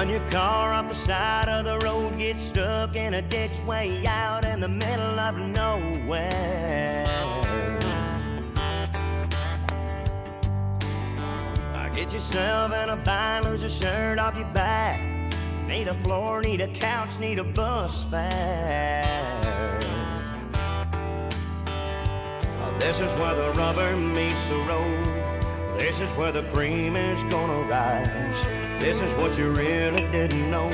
Run your car off the side of the road, get stuck in a ditch way out in the middle of nowhere. Get yourself in a bind, lose a shirt off your back. Need a floor, need a couch, need a bus fare. This is where the rubber meets the road. This is where the cream is gonna rise. This is what you really didn't know.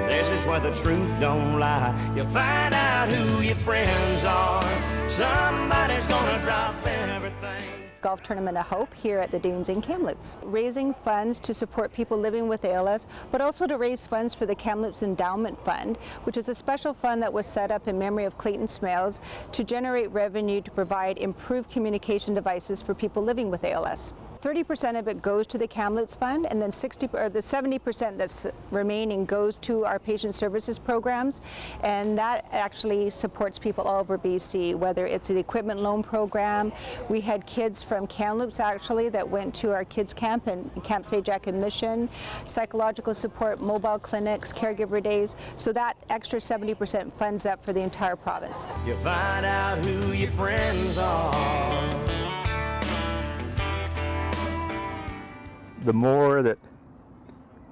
This is where the truth don't lie. You find out who your friends are. Somebody's gonna drop everything. Golf Tournament of Hope here at the Dunes in Kamloops, raising funds to support people living with ALS, but also to raise funds for the Kamloops Endowment Fund, which is a special fund that was set up in memory of Clayton Smailes to generate revenue to provide improved communication devices for people living with ALS. 30% of it goes to the Kamloops Fund, and then the 70% that's remaining goes to our patient services programs, and that actually supports people all over BC, whether it's an equipment loan program. We had kids from Kamloops actually that went to our kids camp and Camp Sajak and Mission, psychological support, mobile clinics, caregiver days, so that extra 70% funds up for the entire province. You find out who your friends are. The more that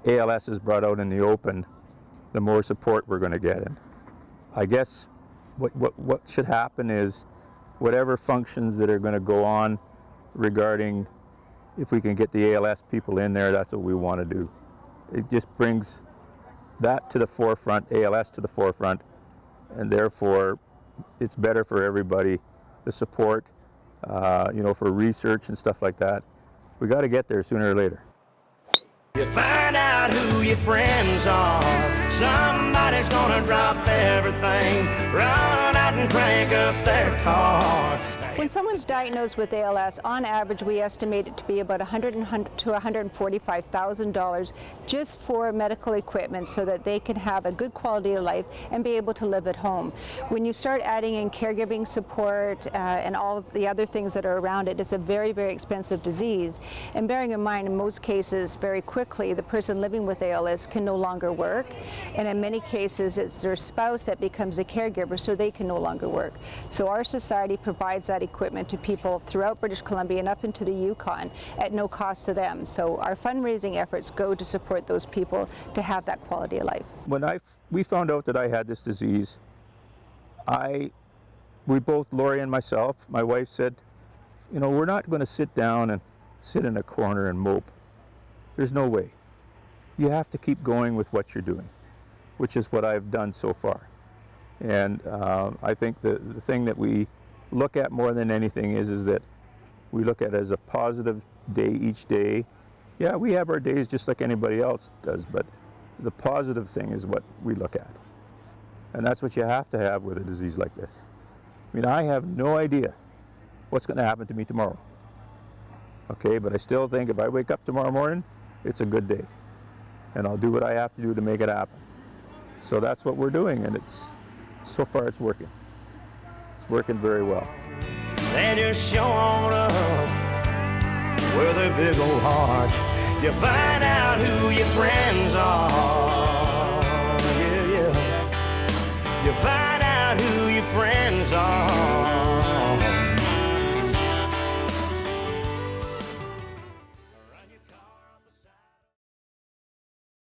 ALS is brought out in the open, the more support we're going to get. And I guess what should happen is whatever functions that are going to go on regarding if we can get the ALS people in there, that's what we want to do. It just brings that to the forefront, ALS to the forefront, and therefore it's better for everybody. The support, for research and stuff like that. We got to get there sooner or later. You find out who your friends are. Somebody's gonna drop everything, run out and crank up their car. When someone's diagnosed with ALS, on average we estimate it to be about $100,000 to $145,000 just for medical equipment so that they can have a good quality of life and be able to live at home. When you start adding in caregiving support and all the other things that are around it, it's a very, very expensive disease. And bearing in mind, in most cases, very quickly, the person living with ALS can no longer work. And in many cases, it's their spouse that becomes a caregiver, so they can no longer work. So our society provides that equipment to people throughout British Columbia and up into the Yukon at no cost to them. So our fundraising efforts go to support those people to have that quality of life. When we found out that I had this disease, we both, Lori and myself, my wife said, we're not going to sit down and sit in a corner and mope. There's no way. You have to keep going with what you're doing, which is what I've done so far. And I think the thing that we look at more than anything is that we look at it as a positive day each day. Yeah, we have our days just like anybody else does, but the positive thing is what we look at. And that's what you have to have with a disease like this. I have no idea what's going to happen to me tomorrow. Okay, but I still think if I wake up tomorrow morning, it's a good day. And I'll do what I have to do to make it happen. So that's what we're doing, and so far it's working. It's working very well. They just show on up with a big old heart. You find out who your friends are. Yeah. You find